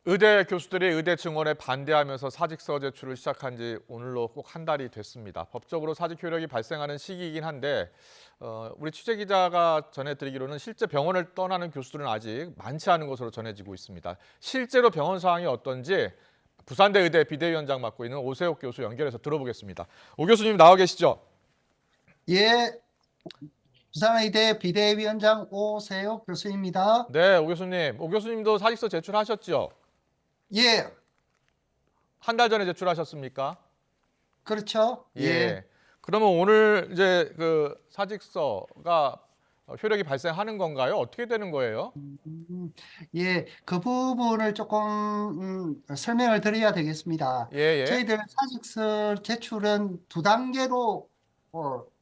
의대 교수들이 의대 증원에 반대하면서 사직서 제출을 시작한 지 오늘로 꼭 한 달이 됐습니다. 법적으로 사직 효력이 발생하는 시기이긴 한데 우리 취재 기자가 전해드리기로는 실제 병원을 떠나는 교수들은 아직 많지 않은 것으로 전해지고 있습니다. 실제로 병원 상황이 어떤지 부산대 의대 비대위원장 맡고 있는 오세옥 교수 연결해서 들어보겠습니다. 오 교수님 나와 계시죠? 예, 부산의대 비대위원장 오세혁 교수입니다. 네, 오 교수님. 오 교수님도 사직서 제출하셨죠? 예, 한 달 전에 제출하셨습니까? 그렇죠. 예, 예. 그러면 오늘 이제 그 사직서가 효력이 발생하는 건가요? 어떻게 되는 거예요? 예, 그 부분을 조금 설명을 드려야 되겠습니다. 예, 예. 저희들 사직서 제출은 두 단계로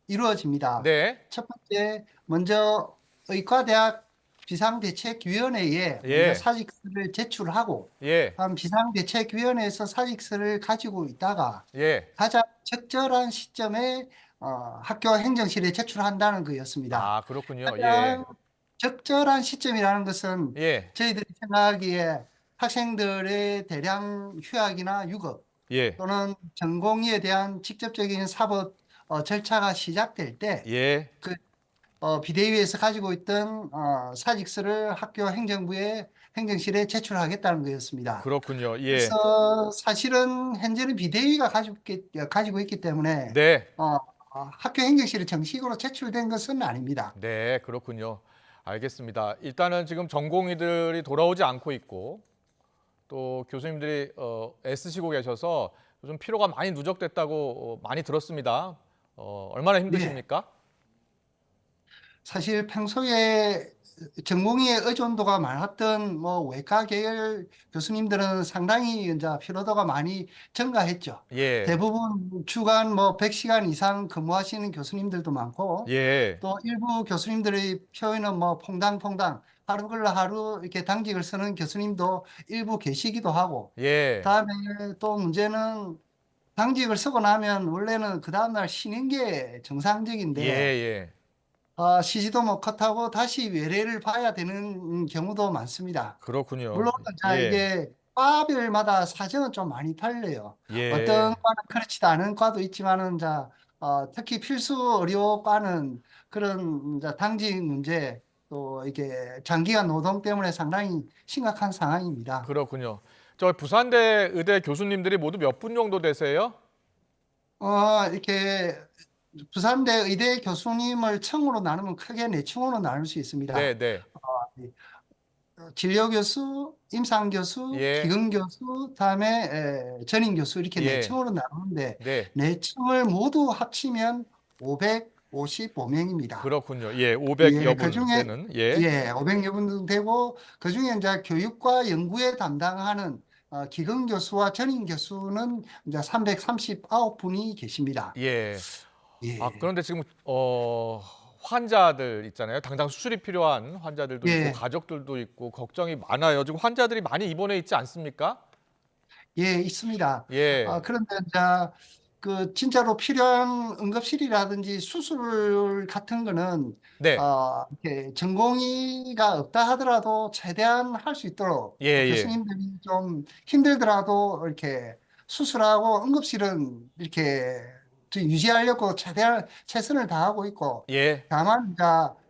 이루어집니다. 네. 첫 번째, 먼저 의과대학 비상대책위원회에 먼저 예. 사직서를 제출하고, 예. 다음 비상대책위원회에서 사직서를 가지고 있다가 예. 가장 적절한 시점에 학교 행정실에 제출한다는 거였습니다. 아, 그렇군요. 예. 가장 적절한 시점이라는 것은 예. 저희들이 생각하기에 학생들의 대량 휴학이나 유급 예. 또는 전공의에 대한 직접적인 사법 절차가 시작될 때 예. 그 비대위에서 가지고 있던 사직서를 학교 행정부에 행정실에 제출하겠다는 거였습니다. 그렇군요. 예. 그래서 사실은 현재는 비대위가 가지고 있기 때문에 네. 학교 행정실에 정식으로 제출된 것은 아닙니다. 네, 그렇군요. 알겠습니다. 일단은 지금 전공의들이 돌아오지 않고 있고 또 교수님들이 애쓰시고 계셔서 요즘 피로가 많이 누적됐다고 많이 들었습니다. 얼마나 네. 힘드십니까? 사실 평소에 전공의의 의존도가 많았던 뭐 외과 계열 교수님들은 상당히 이제 피로도가 많이 증가했죠. 예. 대부분 주간 뭐 100시간 이상 근무하시는 교수님들도 많고 예. 또 일부 교수님들의 표현은 뭐 퐁당퐁당 하루 걸러 하루 이렇게 당직을 쓰는 교수님도 일부 계시기도 하고 예. 다음에 또 문제는 당직을 쓰고 나면 원래는 그 다음날 쉬는 게 예, 정상적인데 예. 쉬지도 못하고 다시 외래를 봐야 되는 경우도 많습니다. 그렇군요. 물론 자 예. 이게 과별마다 사정은 좀 많이 달라요. 어떤 예. 과는 그렇지도 않은 과도 있지만은 자 특히 필수 의료과는 그런 이제 당직 문제 또 이게 장기간 노동 때문에 상당히 심각한 상황입니다. 그렇군요. 저 부산대 의대 교수님들이 모두 몇 분 정도 되세요? 이렇게 부산대 의대 교수님을 층으로 나누면 크게 네 층으로 나눌 수 있습니다. 네, 네. 이 진료 교수, 임상 교수, 예. 기금 교수, 다음에 전임 교수 이렇게 네 예. 층으로 나누는데 네. 네 층을 모두 합치면 555명입니다. 그렇군요. 예. 500여 예, 분 그중에 되는. 예. 500여 분 되고 그중에 이제 교육과 연구에 담당하는 기금 교수와 전임 교수는 이제 339분이 계십니다. 예. 아, 예. 그런데 지금 환자들 있잖아요. 당장 수술이 필요한 환자들도 있고 예. 가족들도 있고 걱정이 많아요. 지금 환자들이 많이 입원해 있지 않습니까? 예, 있습니다. 예. 그런데 이제 그 진짜로 필요한 응급실이라든지 수술 같은 거는 네. 이렇게 전공의가 없다 하더라도 최대한 할 수 있도록 예, 또 예. 교수님들이 좀 힘들더라도 이렇게 수술하고 응급실은 이렇게 좀 유지하려고 최대한 최선을 다하고 있고 예. 다만 이제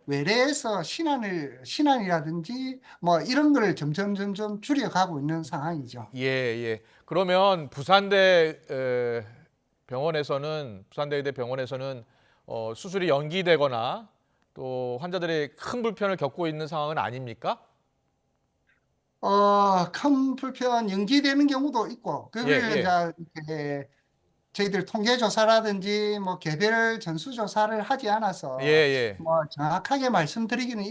외래에서 신안이라든지 뭐 이런 거를 점점 줄여가고 있는 상황이죠. 예, 예. 그러면 부산대 병원에서는 부산대의대 병원에서는 수술이 연기되거나 또 환자들이 큰 불편을 겪고 있는 상황은 아닙니까? 큰 불편 연기되는 경우도 있고, 예, 그걸 예. 이제 이렇게 저희들 통계조사라든지 뭐 개별 전수조사를 하지 예, 않아서 예. 뭐 정확하게 말씀드리기는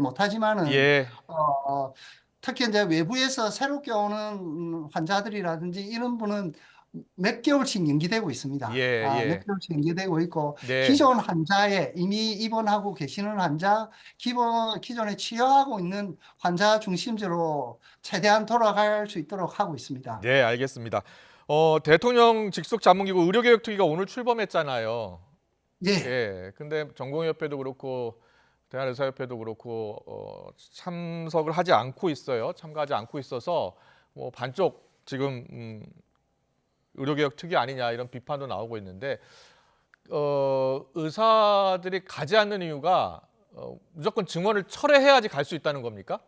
못하지만은, 예. 어, 특히 이제 외부에서 새롭게 오는 환자들이라든지 이런 분은 몇 개월씩 연기되고 예, 있습니다. 몇 예. 개월씩 연기되고 있고, 네. 기존 환자에 이미 입원하고 계시는 환자, 기존에 치료하고 있는 환자 중심적으로 최대한 돌아갈 수 있도록 하고 있습니다. 네, 알겠습니다. 대통령 직속 자문기구 의료개혁특위가 오늘 출범했잖아요. 예. 예. 근데 전공의협회도 그렇고 대한의사협회도 그렇고 참석을 하지 않고 있어요. 참가하지 않고 있어서 뭐 반쪽 지금 의료개혁 특위 아니냐 이런 비판도 나오고 있는데 의사들이 가지 않는 이유가 무조건 증원을 철회해야지 갈 수 있다는 겁니까?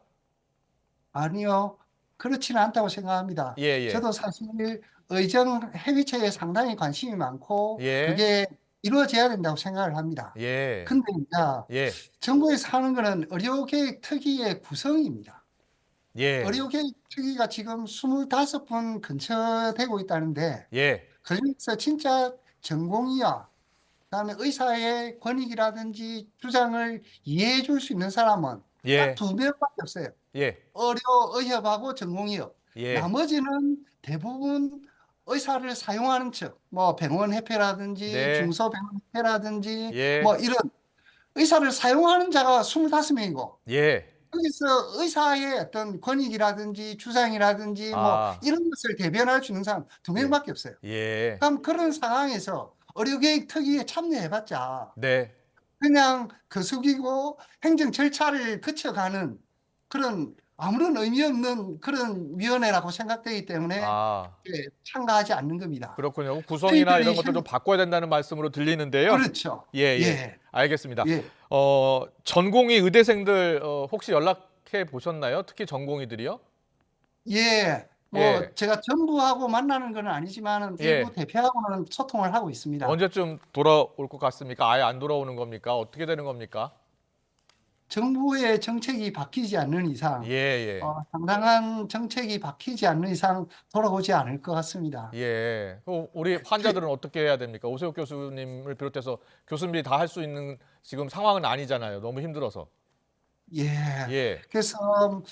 아니요. 그렇지는 않다고 생각합니다. 예, 예. 저도 사실 의정 해위체에 상당히 관심이 많고 예. 그게 이루어져야 된다고 생각을 합니다. 예. 근데 이제 예. 정부에서 하는 거는 의료계획 특위의 구성입니다. 예. 의료계획 특위가 지금 25분 근처 되고 있다는데 예. 그중에서 진짜 전공의와 그다음에 의사의 권익이라든지 주장을 이해해 줄 수 있는 사람은 예. 딱 2명밖에 없어요. 예. 의협하고 전공의협. 예. 나머지는 대부분 의사를 사용하는 측, 뭐 병원협회라든지 네. 중소병원협회라든지 예. 뭐 이런 의사를 사용하는 자가 25명이고 예. 여기서 의사의 어떤 권익이라든지 주장이라든지 뭐 아. 이런 것을 대변할 수 있는 사람 2명밖에 없어요. 예. 그럼 그런 상황에서 의료계획 특위에 참여해봤자 네. 그냥 거수기고 행정 절차를 거쳐가는 그런 아무런 의미 없는 그런 위원회라고 생각되기 때문에 아. 참가하지 않는 겁니다. 그렇군요. 구성이나 이런 저희들이 것도 좀 바꿔야 된다는 말씀으로 들리는데요. 그렇죠. 예, 예. 예, 알겠습니다. 예, 전공의 의대생들 혹시 연락해 보셨나요? 특히 전공의들이요? 예. 뭐 예. 제가 전부하고 만나는 건 아니지만은 예. 일부 대표하고는 소통을 하고 있습니다. 언제쯤 돌아올 것 같습니까? 아예 안 돌아오는 겁니까? 어떻게 되는 겁니까? 정부의 정책이 바뀌지 않는 이상, 예, 예. 상당한 정책이 바뀌지 않는 이상 돌아오지 않을 것 같습니다. 예. 우리 환자들은 어떻게 해야 됩니까? 오세욱 교수님을 비롯해서 교수님들이 다 할 수 있는 지금 상황은 아니잖아요. 너무 힘들어서. 예. 예. 그래서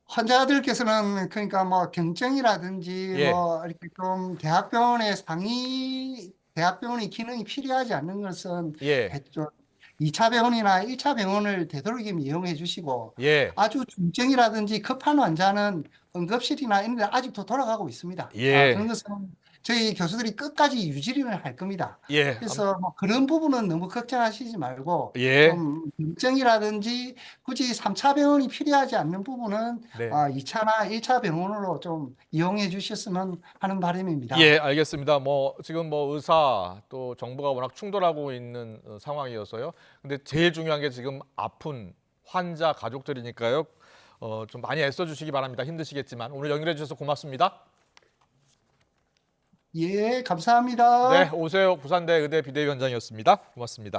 환자들께서는 그러니까 뭐 경증이라든지 예. 뭐 이렇게 좀 대학병원의 대학병원의 기능이 필요하지 않는 것은 예. 2차 병원이나 1차 병원을 되도록이면 이용해 주시고 예. 아주 중증이라든지 급한 환자는 응급실이나 이런 데 아직도 돌아가고 있습니다. 예. 그런 것은 저희 교수들이 끝까지 유지를 할 겁니다. 예. 그래서 뭐 그런 부분은 너무 걱정하시지 말고 예. 좀 경증이라든지 굳이 3차 병원이 필요하지 않는 부분은 네. 2차나 1차 병원으로 좀 이용해 주셨으면 하는 바람입니다. 예, 알겠습니다. 뭐 지금 뭐 의사 또 정부가 워낙 충돌하고 있는 상황이어서요. 근데 제일 중요한 게 지금 아픈 환자 가족들이니까요. 좀 많이 애써 주시기 바랍니다. 힘드시겠지만 오늘 연결해 주셔서 고맙습니다. 예, 감사합니다. 네, 오세요 부산대 의대 비대위원장이었습니다. 고맙습니다.